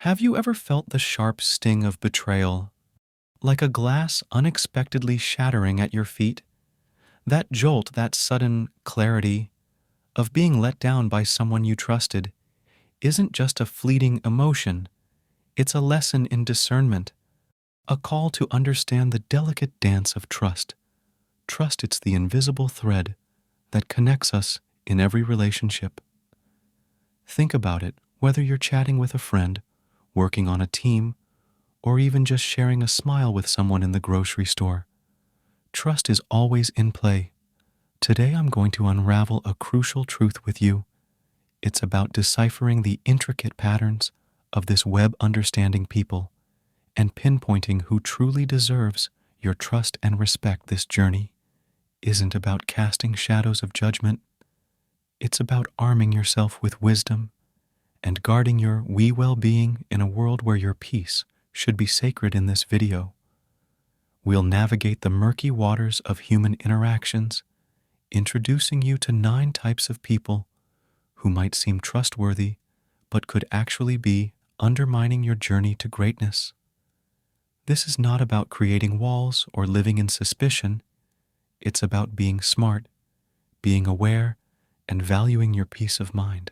Have you ever felt the sharp sting of betrayal, like a glass unexpectedly shattering at your feet? That jolt, that sudden clarity of being let down by someone you trusted, isn't just a fleeting emotion, it's a lesson in discernment, a call to understand the delicate dance of trust. Trust, it's the invisible thread that connects us in every relationship. Think about it, whether you're chatting with a friend, working on a team, or even just sharing a smile with someone in the grocery store. Trust is always in play. Today I'm going to unravel a crucial truth with you. It's about deciphering the intricate patterns of this web understanding people and pinpointing who truly deserves your trust and respect. This journey isn't about casting shadows of judgment. It's about arming yourself with wisdom and guarding your well-being in a world where your peace should be sacred. In this video, we'll navigate the murky waters of human interactions, introducing you to 9 types of people who might seem trustworthy but could actually be undermining your journey to greatness. This is not about creating walls or living in suspicion. It's about being smart, being aware, and valuing your peace of mind.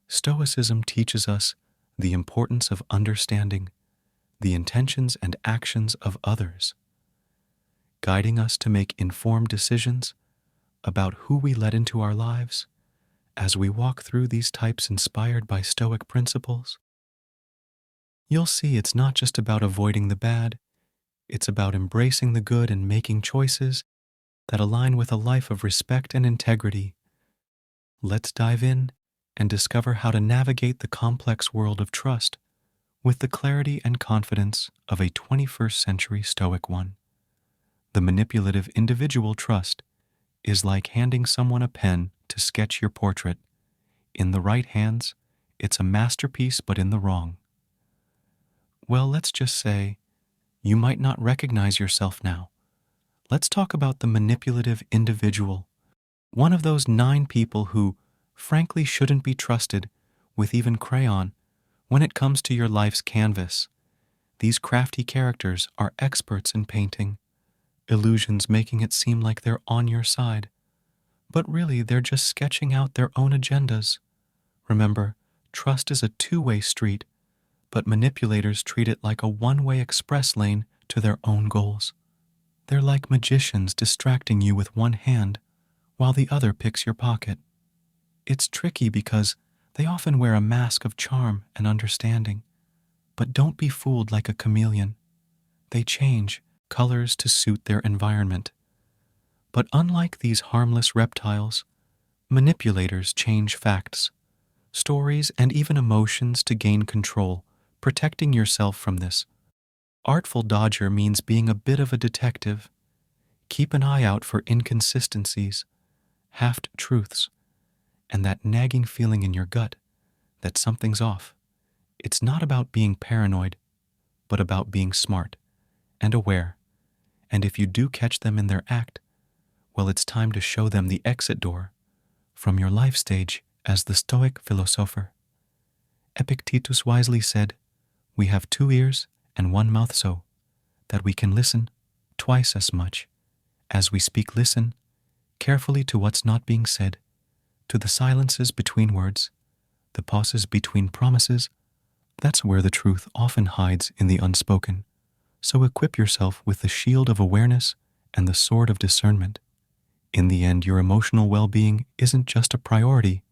Stoicism teaches us the importance of understanding the intentions and actions of others, guiding us to make informed decisions about who we let into our lives. As we walk through these types inspired by Stoic principles, you'll see it's not just about avoiding the bad, it's about embracing the good and making choices that align with a life of respect and integrity. Let's dive in and discover how to navigate the complex world of trust with the clarity and confidence of a 21st century Stoic one. The manipulative individual trust is like handing someone a pen to sketch your portrait. In the right hands, it's a masterpiece, but in the wrong, well, let's just say you might not recognize yourself now. Let's talk about the manipulative individual, one of those 9 people who, frankly, shouldn't be trusted with even crayon when it comes to your life's canvas. These crafty characters are experts in painting illusions, making it seem like they're on your side, but really they're just sketching out their own agendas. Remember, trust is a two-way street, but manipulators treat it like a one-way express lane to their own goals. They're like magicians distracting you with one hand while the other picks your pocket. It's tricky because they often wear a mask of charm and understanding, but don't be fooled like a chameleon. They change colors to suit their environment. But unlike these harmless reptiles, manipulators change facts, stories, and even emotions to gain control. Protecting yourself from this artful dodger means being a bit of a detective. Keep an eye out for inconsistencies, half-truths, and that nagging feeling in your gut that something's off. It's not about being paranoid, but about being smart and aware. And if you do catch them in their act, well, it's time to show them the exit door from your life stage. As the Stoic philosopher Epictetus wisely said, "We have 2 ears and 1 mouth so that we can listen twice as much as we speak. Listen carefully to what's not being said, to the silences between words, the pauses between promises. That's where the truth often hides, in the unspoken. So equip yourself with the shield of awareness and the sword of discernment. In the end, your emotional well-being isn't just a priority,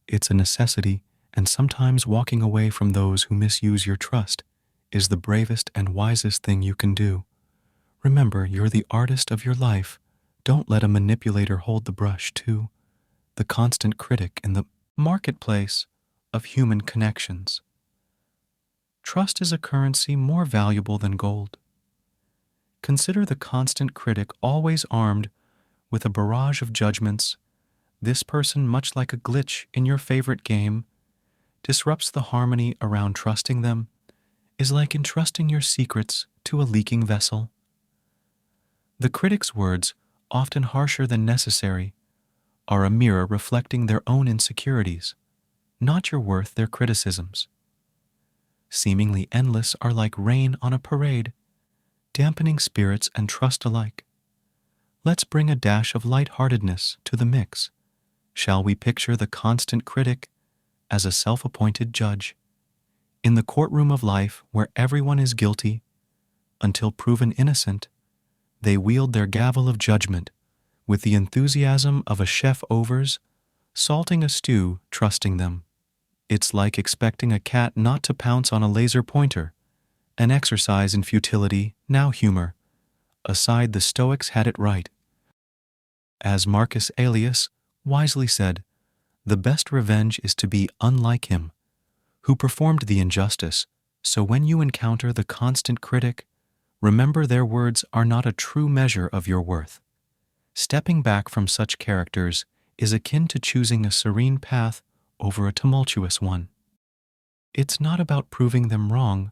it's a necessity, and sometimes walking away from those who misuse your trust is the bravest and wisest thing you can do. Remember, you're the artist of your life. Don't let a manipulator hold the brush too. The constant critic in the marketplace of human connections. Trust is a currency more valuable than gold. Consider the constant critic, always armed with a barrage of judgments. This person, much like a glitch in your favorite game, disrupts the harmony around trusting them, is like entrusting your secrets to a leaking vessel. The critic's words, often harsher than necessary, are a mirror reflecting their own insecurities, not your worth, their criticisms. seemingly endless, are like rain on a parade, dampening spirits and trust alike. Let's bring a dash of lightheartedness to the mix. Shall we picture the constant critic as a self-appointed judge? In the courtroom of life, where everyone is guilty until proven innocent, they wield their gavel of judgment with the enthusiasm of a chef overs, salting a stew, trusting them. It's like expecting a cat not to pounce on a laser pointer, an exercise in futility, now humor. Aside, the Stoics had it right. As Marcus Aurelius wisely said, the best revenge is to be unlike him, who performed the injustice. So when you encounter the constant critic, remember their words are not a true measure of your worth. Stepping back from such characters is akin to choosing a serene path over a tumultuous one. It's not about proving them wrong,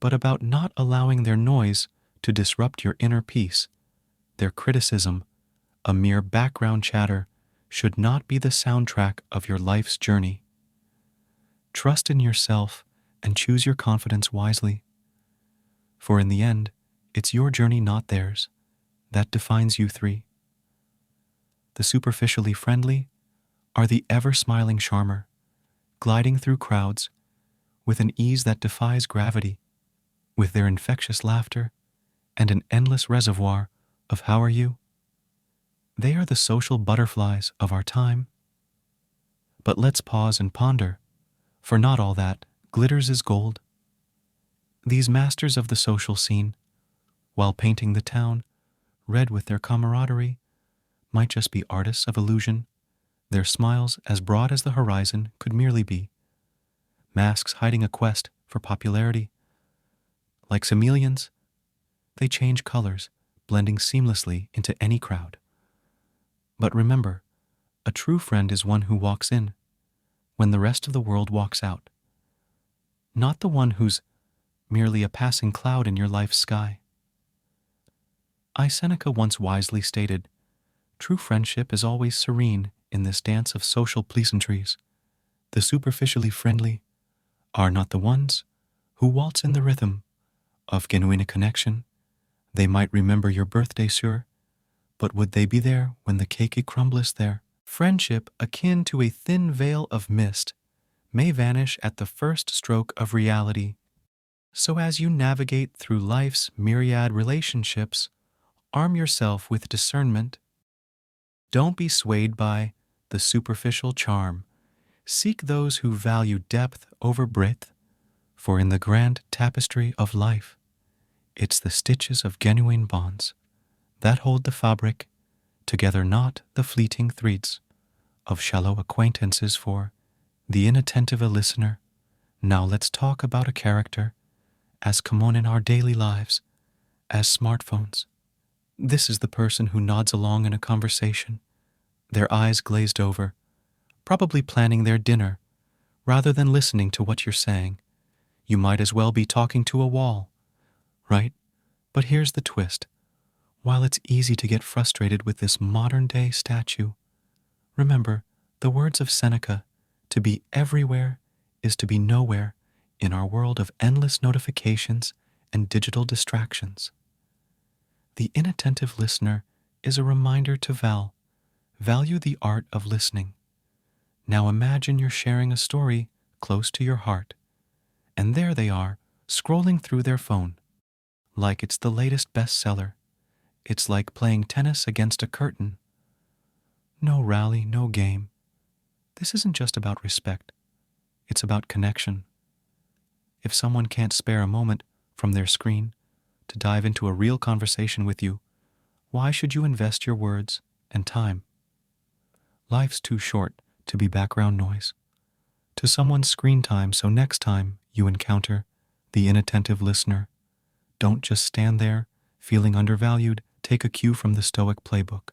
but about not allowing their noise to disrupt your inner peace. Their criticism, a mere background chatter, should not be the soundtrack of your life's journey. Trust in yourself and choose your confidence wisely. For in the end, it's your journey, not theirs, that defines you three. The superficially friendly are the ever-smiling charmer, gliding through crowds with an ease that defies gravity, with their infectious laughter and an endless reservoir of "how are you?" They are the social butterflies of our time. But let's pause and ponder, for not all that glitters is gold. These masters of the social scene, while painting the town red with their camaraderie, might just be artists of illusion. Their smiles, as broad as the horizon, could merely be masks hiding a quest for popularity. Like chameleons, they change colors, blending seamlessly into any crowd. But remember, a true friend is one who walks in when the rest of the world walks out, not the one who's merely a passing cloud in your life's sky. Seneca once wisely stated, "True friendship is always serene in this dance of social pleasantries. The superficially friendly are not the ones who waltz in the rhythm of genuine connection. They might remember your birthday, sure, but would they be there when the cake crumbles there?" Friendship, akin to a thin veil of mist, may vanish at the first stroke of reality. So as you navigate through life's myriad relationships, arm yourself with discernment. Don't be swayed by the superficial charm. Seek those who value depth over breadth, for in the grand tapestry of life, it's the stitches of genuine bonds that hold the fabric together, not the fleeting threads of shallow acquaintances. For the inattentive listener, now let's talk about a character as common in our daily lives as smartphones. This is the person who nods along in a conversation, their eyes glazed over, probably planning their dinner rather than listening to what you're saying. You might as well be talking to a wall, right? But here's the twist. While it's easy to get frustrated with this modern-day statue, remember the words of Seneca, to be everywhere is to be nowhere in our world of endless notifications and digital distractions. The inattentive listener is a reminder to value the art of listening. Now imagine you're sharing a story close to your heart, and there they are, scrolling through their phone, like it's the latest bestseller. It's like playing tennis against a curtain. No rally, no game. This isn't just about respect. It's about connection. If someone can't spare a moment from their screen to dive into a real conversation with you, why should you invest your words and time? Life's too short to be background noise to someone's screen time. So next time you encounter the inattentive listener, don't just stand there feeling undervalued. Take a cue from the Stoic playbook.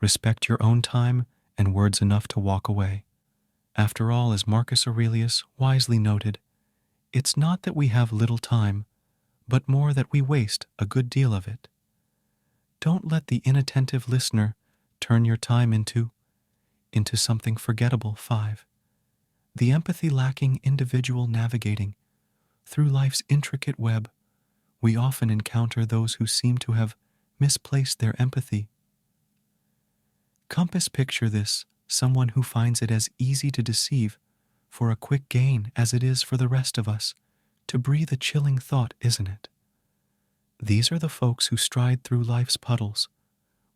Respect your own time and words enough to walk away. After all, as Marcus Aurelius wisely noted, it's not that we have little time, but more that we waste a good deal of it. Don't let the inattentive listener turn your time into something forgettable. 5. The empathy lacking individual navigating Through life's intricate web, we often encounter those who seem to have misplaced their empathy. Compass picture this: someone who finds it as easy to deceive for a quick gain as it is for the rest of us to breathe a chilling thought, isn't it? These are the folks who stride through life's puddles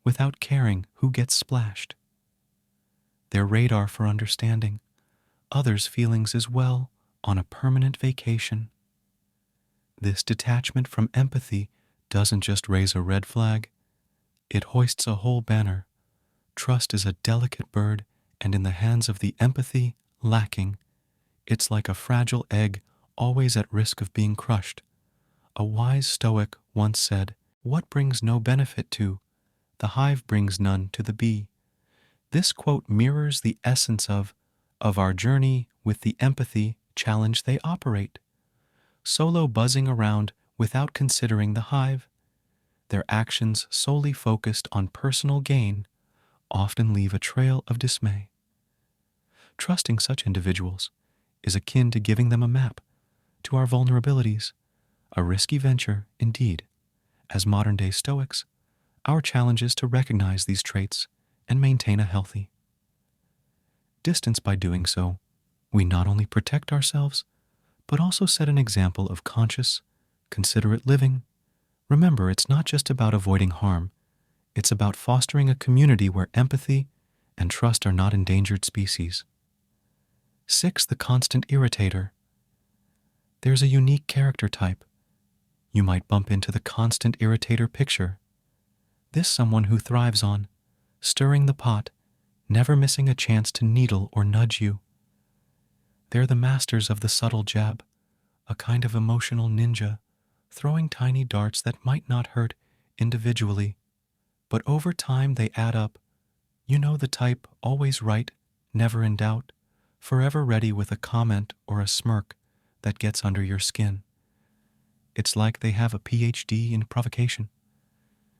without caring who gets splashed. Their radar for understanding others' feelings is well on a permanent vacation. This detachment from empathy doesn't just raise a red flag, it hoists a whole banner. Trust is a delicate bird, and in the hands of the empathy lacking, it's like a fragile egg always at risk of being crushed. A wise Stoic once said, "What brings no benefit to, the hive brings none to the bee." This quote mirrors the essence of our journey with the empathy challenge they operate. Solo buzzing around without considering the hive, their actions solely focused on personal gain often leave a trail of dismay. Trusting such individuals is akin to giving them a map to our vulnerabilities, a risky venture indeed. As modern-day Stoics, our challenge is to recognize these traits and maintain a healthy distance. By doing so, we not only protect ourselves, but also set an example of conscious, considerate living. Remember, it's not just about avoiding harm, it's about fostering a community where empathy and trust are not endangered species. 6. The constant irritator. There's a unique character type. You might bump into the constant irritator picture. This someone who thrives on stirring the pot, never missing a chance to needle or nudge you. They're the masters of the subtle jab, a kind of emotional ninja, throwing tiny darts that might not hurt individually, but over time they add up. You know the type, always right, never in doubt, forever ready with a comment or a smirk that gets under your skin. It's like they have a PhD in provocation.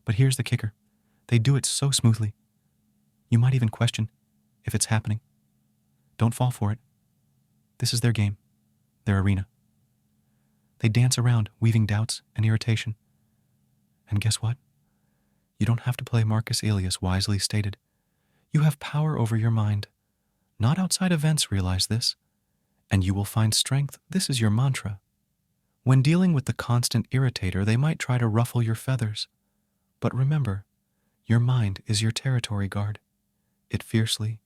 But here's the kicker. They do it so smoothly. You might even question if it's happening. Don't fall for it. This is their game, their arena. They dance around, weaving doubts and irritation. And guess what? You don't have to play Marcus Aurelius wisely stated. You have power over your mind. Not outside events, realize this. And you will find strength. This is your mantra. When dealing with the constant irritator, they might try to ruffle your feathers. But remember, your mind is your territory guard. It fiercely.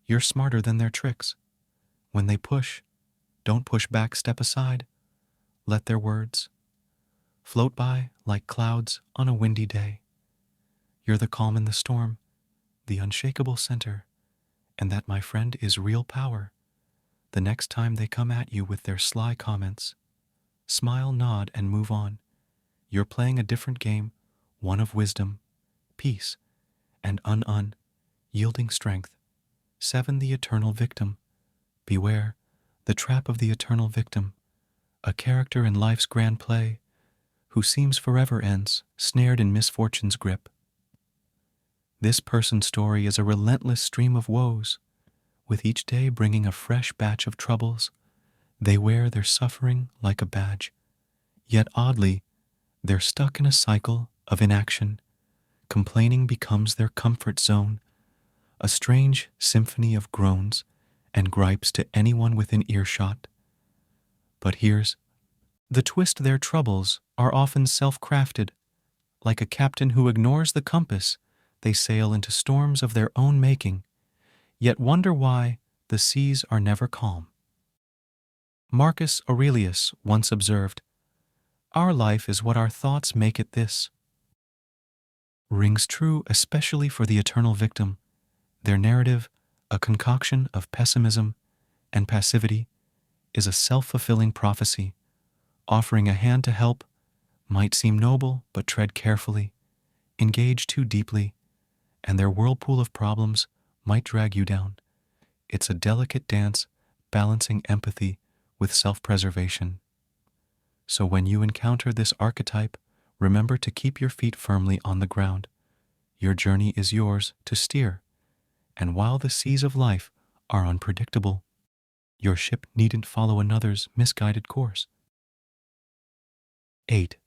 You're smarter than their tricks. When they push, don't push back, step aside. Let their words float by like clouds on a windy day. You're the calm in the storm, the unshakable center, and that, my friend, is real power. The next time they come at you with their sly comments, smile, nod, and move on. You're playing a different game, one of wisdom, peace, and yielding strength. 7. The eternal victim. Beware the trap of the eternal victim, a character in life's grand play who seems forever ends, snared in misfortune's grip. This person's story is a relentless stream of woes, with each day bringing a fresh batch of troubles. They wear their suffering like a badge, yet oddly, they're stuck in a cycle of inaction. Complaining becomes their comfort zone, a strange symphony of groans and gripes to anyone within earshot. But here's the twist: their troubles are often self-crafted. Like a captain who ignores the compass, they sail into storms of their own making, yet wonder why the seas are never calm. Marcus Aurelius once observed, "Our life is what our thoughts make it." This rings true especially for the eternal victim. Their narrative, a concoction of pessimism and passivity, is a self-fulfilling prophecy. Offering a hand to help might seem noble, but tread carefully. Engage too deeply, and their whirlpool of problems might drag you down. It's a delicate dance, balancing empathy with self-preservation. So when you encounter this archetype, remember to keep your feet firmly on the ground. Your journey is yours to steer, and while the seas of life are unpredictable, your ship needn't follow another's misguided course. 8.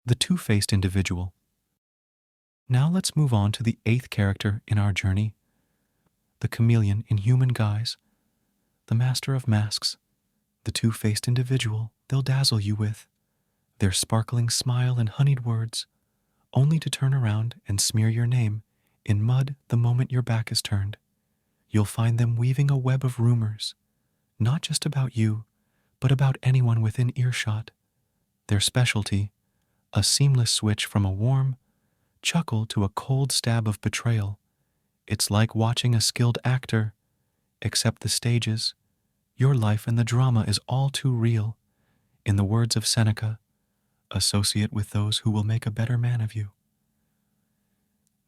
The two-faced individual. Now let's move on to the 8th character in our journey, the chameleon in human guise, the master of masks, the two-faced individual they'll dazzle you with, their sparkling smile and honeyed words, only to turn around and smear your name in mud the moment your back is turned. You'll find them weaving a web of rumors, not just about you, but about anyone within earshot. Their specialty, a seamless switch from a warm chuckle to a cold stab of betrayal. It's like watching a skilled actor, except the stages, your life and the drama is all too real. In the words of Seneca, associate with those who will make a better man of you.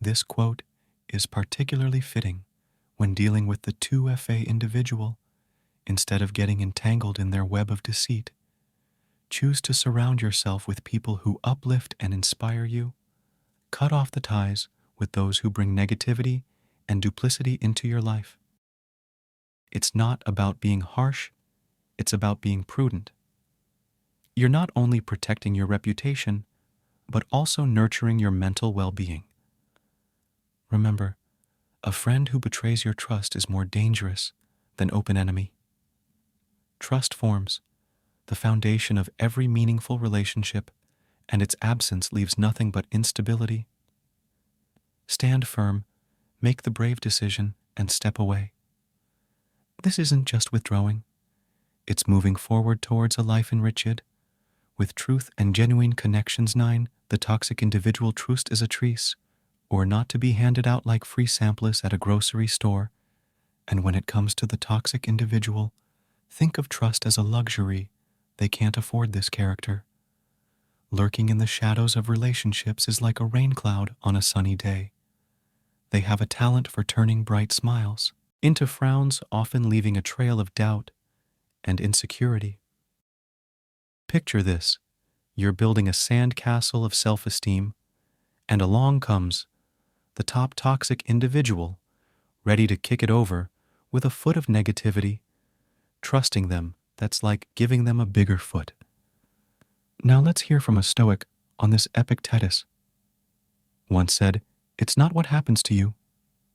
This quote is particularly fitting when dealing with the 2FA individual. Instead of getting entangled in their web of deceit, choose to surround yourself with people who uplift and inspire you. Cut off the ties with those who bring negativity and duplicity into your life. It's not about being harsh, it's about being prudent. You're not only protecting your reputation, but also nurturing your mental well-being. Remember, a friend who betrays your trust is more dangerous than open enemy. Trust forms the foundation of every meaningful relationship, and its absence leaves nothing but instability. Stand firm, make the brave decision, and step away. This isn't just withdrawing. It's moving forward towards a life enriched with truth and genuine connections. 9. The toxic individual. Trust is a treat, or not to be handed out like free samples at a grocery store. And when it comes to the toxic individual, think of trust as a luxury. They can't afford this character. Lurking in the shadows of relationships is like a rain cloud on a sunny day. They have a talent for turning bright smiles into frowns, often leaving a trail of doubt and insecurity. Picture this. You're building a sandcastle of self-esteem, and along comes the top toxic individual, ready to kick it over with a foot of negativity. Trusting them, that's like giving them a bigger foot. Now let's hear from a Stoic on this Epictetus. Once said, "It's not what happens to you,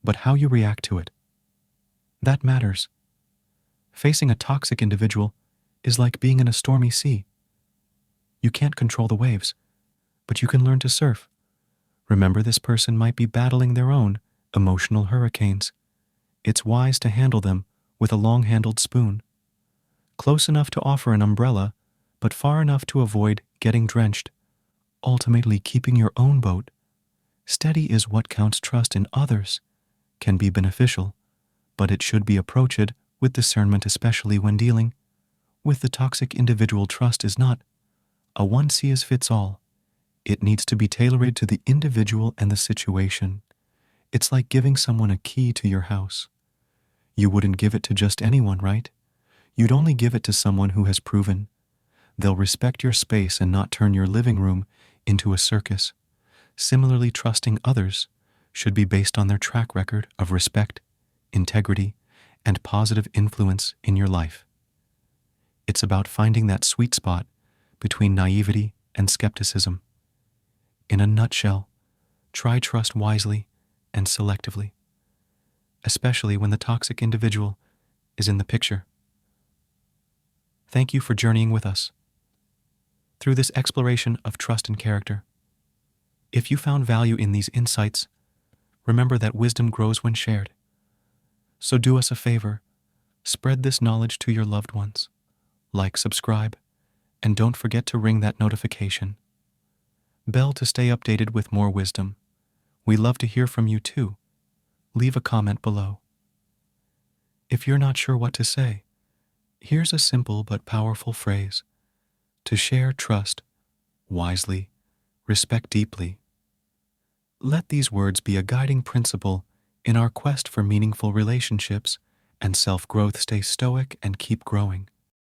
but how you react to it. That matters." Facing a toxic individual is like being in a stormy sea. You can't control the waves, but you can learn to surf. Remember, this person might be battling their own emotional hurricanes. It's wise to handle them with a long-handled spoon. Close enough to offer an umbrella, but far enough to avoid getting drenched, ultimately keeping your own boat steady is what counts. Trust in others can be beneficial, but it should be approached with discernment, especially when dealing with the toxic individual. Trust is not a one-size-fits-all. It needs to be tailored to the individual and the situation. It's like giving someone a key to your house. You wouldn't give it to just anyone, right? You'd only give it to someone who has proven they'll respect your space and not turn your living room into a circus. Similarly, trusting others should be based on their track record of respect, integrity, and positive influence in your life. It's about finding that sweet spot between naivety and skepticism. In a nutshell, try trust wisely and selectively, especially when the toxic individual is in the picture. Thank you for journeying with us through this exploration of trust and character. If you found value in these insights, remember that wisdom grows when shared. So do us a favor, spread this knowledge to your loved ones. Like, subscribe, and don't forget to ring that notification bell to stay updated with more wisdom. We love to hear from you too. Leave a comment below. If you're not sure what to say, here's a simple but powerful phrase: to share trust wisely, respect deeply. Let these words be a guiding principle in our quest for meaningful relationships and self-growth. Stay stoic and keep growing.